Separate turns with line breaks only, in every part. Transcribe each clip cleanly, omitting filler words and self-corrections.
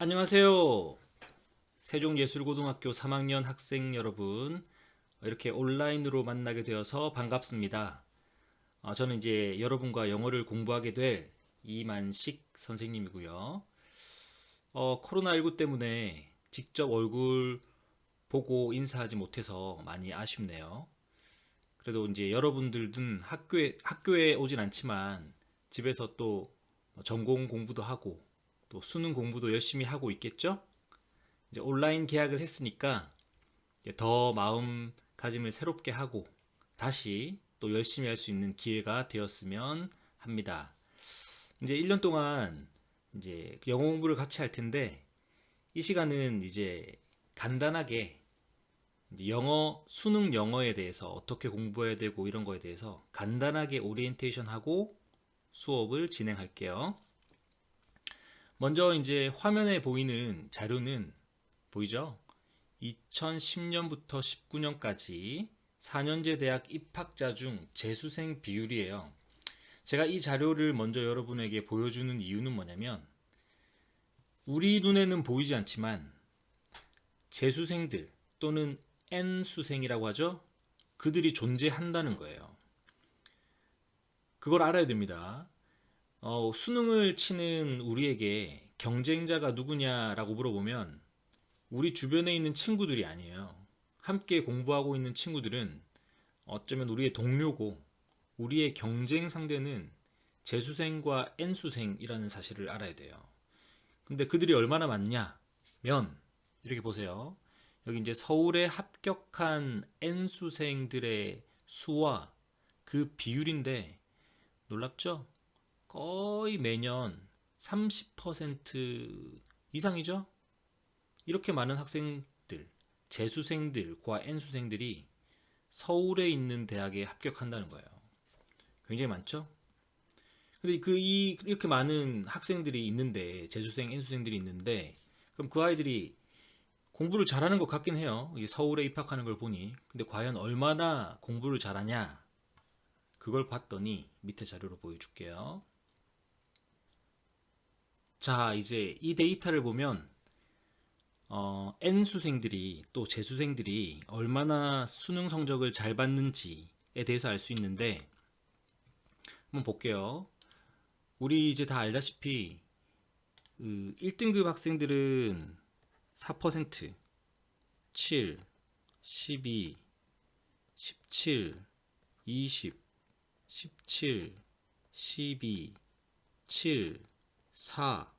안녕하세요. 세종예술고등학교 3학년 학생 여러분, 이렇게 온라인으로 만나게 되어서 반갑습니다. 저는 이제 여러분과 영어를 공부하게 될 이만식 선생님이고요. 코로나19 때문에 직접 얼굴 보고 인사하지 못해서 많이 아쉽네요. 그래도 이제 여러분들은 학교에 오진 않지만 집에서 또 전공 공부도 하고 또 수능 공부도 열심히 하고 있겠죠? 이제 온라인 계약을 했으니까 이제 더 마음가짐을 새롭게 하고 다시 또 열심히 할 수 있는 기회가 되었으면 합니다. 이제 1년 동안 이제 영어 공부를 같이 할 텐데 이 시간은 이제 간단하게 이제 수능 영어에 대해서 어떻게 공부해야 되고 이런 거에 대해서 간단하게 오리엔테이션 하고 수업을 진행할게요. 먼저 이제 화면에 보이는 자료는 보이죠? 2010년부터 19년까지 4년제 대학 입학자 중 재수생 비율이에요. 제가 이 자료를 먼저 여러분에게 보여주는 이유는 뭐냐면 우리 눈에는 보이지 않지만 재수생들 또는 N수생이라고 하죠. 그들이 존재한다는 거예요. 그걸 알아야 됩니다. 수능을 치는 우리에게 경쟁자가 누구냐라고 물어보면 우리 주변에 있는 친구들이 아니에요. 함께 공부하고 있는 친구들은 어쩌면 우리의 동료고 우리의 경쟁 상대는 재수생과 N수생이라는 사실을 알아야 돼요. 근데 그들이 얼마나 많냐면 이렇게 보세요. 여기 이제 서울에 합격한 N수생들의 수와 그 비율인데 놀랍죠? 거의 매년 30% 이상이죠? 이렇게 많은 학생들, 재수생들과 N수생들이 서울에 있는 대학에 합격한다는 거예요. 굉장히 많죠? 근데 이렇게 많은 학생들이 있는데, 재수생, N수생들이 있는데, 그럼 그 아이들이 공부를 잘하는 것 같긴 해요. 서울에 입학하는 걸 보니. 근데 과연 얼마나 공부를 잘하냐? 그걸 봤더니 밑에 자료로 보여줄게요. 자, 이제 이 데이터를 보면 N수생들이 또 재수생들이 얼마나 수능 성적을 잘 받는지에 대해서 알 수 있는데 한번 볼게요. 우리 이제 다 알다시피 1등급 학생들은 4%, 7, 12, 17, 20, 17, 12, 7, 4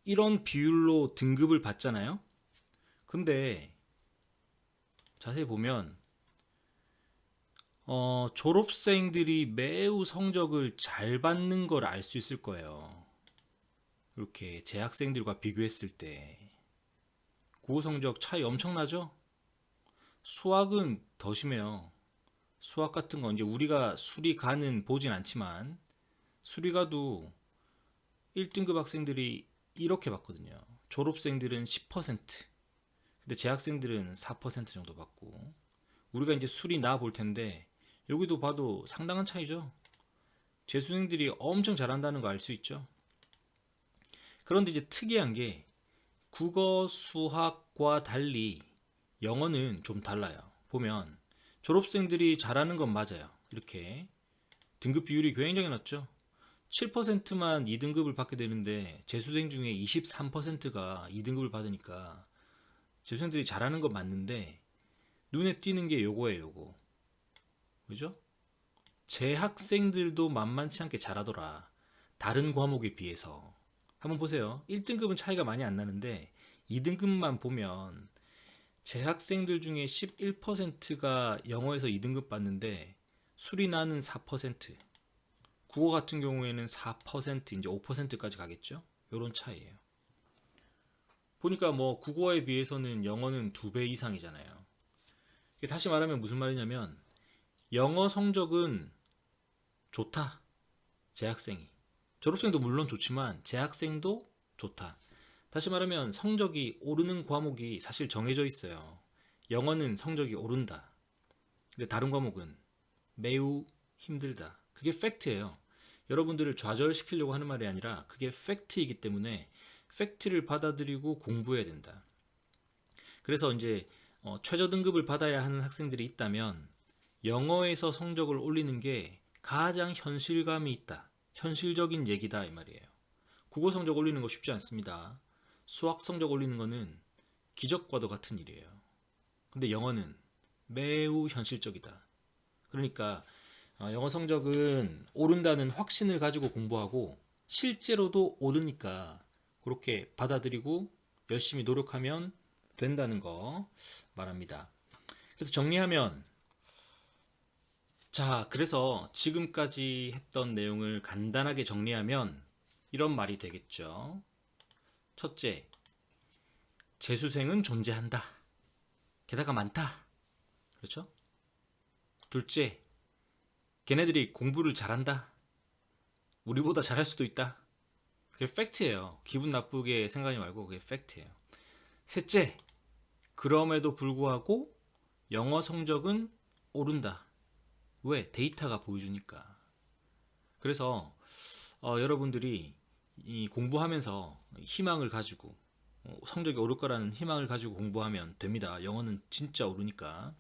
이런 비율로 등급을 받잖아요. 근데 자세히 보면 졸업생들이 매우 성적을 잘 받는 걸 알 수 있을 거예요. 이렇게 재학생들과 비교했을 때 국어 성적 차이 엄청나죠? 수학은 더 심해요. 수학 같은 건 이제 우리가 수리가는 보진 않지만 수리가도 1등급 학생들이 이렇게 받거든요. 졸업생들은 10%, 근데 재학생들은 4% 정도 받고 우리가 이제 수리 나 볼 텐데 여기도 봐도 상당한 차이죠. 재수생들이 엄청 잘한다는 거 알 수 있죠. 그런데 이제 특이한 게 국어, 수학과 달리 영어는 좀 달라요. 보면 졸업생들이 잘하는 건 맞아요. 이렇게 등급 비율이 굉장히 낮죠. 7%만 2등급을 받게 되는데 재수생 중에 23%가 2등급을 받으니까 재수생들이 잘하는 건 맞는데 눈에 띄는 게 요거예요, 요거. 그죠? 재학생들도 만만치 않게 잘하더라. 다른 과목에 비해서. 한번 보세요. 1등급은 차이가 많이 안 나는데 2등급만 보면 재학생들 중에 11%가 영어에서 2등급 받는데 수리나는 4%, 국어 같은 경우에는 4%, 이제 5%까지 가겠죠? 요런 차이예요. 보니까 뭐 국어에 비해서는 영어는 2배 이상이잖아요. 다시 말하면 무슨 말이냐면 영어 성적은 좋다. 재학생이. 졸업생도 물론 좋지만 재학생도 좋다. 다시 말하면 성적이 오르는 과목이 사실 정해져 있어요. 영어는 성적이 오른다. 근데 다른 과목은 매우 힘들다. 그게 팩트예요. 여러분들을 좌절시키려고 하는 말이 아니라 그게 팩트이기 때문에 팩트를 받아들이고 공부해야 된다. 그래서 이제 최저 등급을 받아야 하는 학생들이 있다면 영어에서 성적을 올리는 게 가장 현실감이 있다. 현실적인 얘기다 이 말이에요. 국어 성적 올리는 거 쉽지 않습니다. 수학 성적 올리는 거는 기적과도 같은 일이에요. 근데 영어는 매우 현실적이다. 그러니까 영어 성적은 오른다는 확신을 가지고 공부하고 실제로도 오르니까 그렇게 받아들이고 열심히 노력하면 된다는 거 말합니다. 그래서 정리하면 자, 그래서 지금까지 했던 내용을 간단하게 정리하면 이런 말이 되겠죠. 첫째, 재수생은 존재한다. 게다가 많다. 그렇죠? 둘째, 걔네들이 공부를 잘한다. 우리보다 잘할 수도 있다. 그게 팩트예요. 기분 나쁘게 생각하지 말고 그게 팩트예요. 셋째, 그럼에도 불구하고 영어 성적은 오른다. 왜? 데이터가 보여주니까. 그래서 여러분들이 이 공부하면서 희망을 가지고 성적이 오를 거라는 희망을 가지고 공부하면 됩니다. 영어는 진짜 오르니까.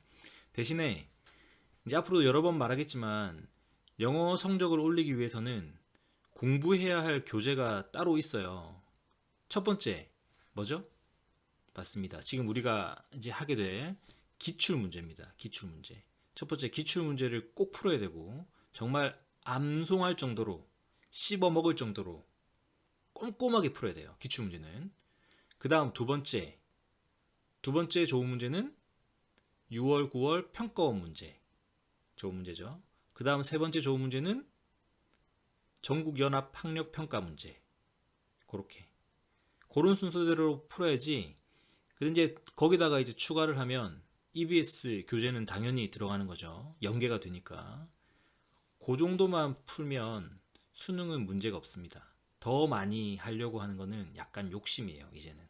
대신에 이제 앞으로도 여러 번 말하겠지만 영어 성적을 올리기 위해서는 공부해야 할 교재가 따로 있어요. 첫 번째 뭐죠? 맞습니다. 지금 우리가 이제 하게 될 기출 문제입니다. 기출 문제. 첫 번째 기출 문제를 꼭 풀어야 되고 정말 암송할 정도로 씹어 먹을 정도로 꼼꼼하게 풀어야 돼요. 기출 문제는. 그 다음 두 번째 좋은 문제는 6월, 9월 평가원 문제. 좋은 문제죠. 그 다음 세 번째 좋은 문제는 전국연합 학력평가 문제. 그렇게. 그런 순서대로 풀어야지. 근데 이제 거기다가 이제 추가를 하면 EBS 교재는 당연히 들어가는 거죠. 연계가 되니까. 그 정도만 풀면 수능은 문제가 없습니다. 더 많이 하려고 하는 거는 약간 욕심이에요, 이제는.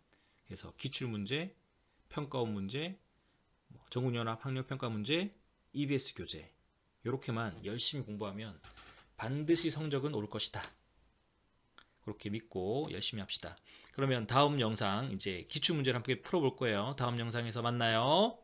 그래서 기출문제, 평가원 문제, 전국연합 학력평가 문제, EBS 교재. 이렇게만 열심히 공부하면 반드시 성적은 올 것이다. 그렇게 믿고 열심히 합시다. 그러면 다음 영상 이제 기출문제를 함께 풀어볼 거예요. 다음 영상에서 만나요.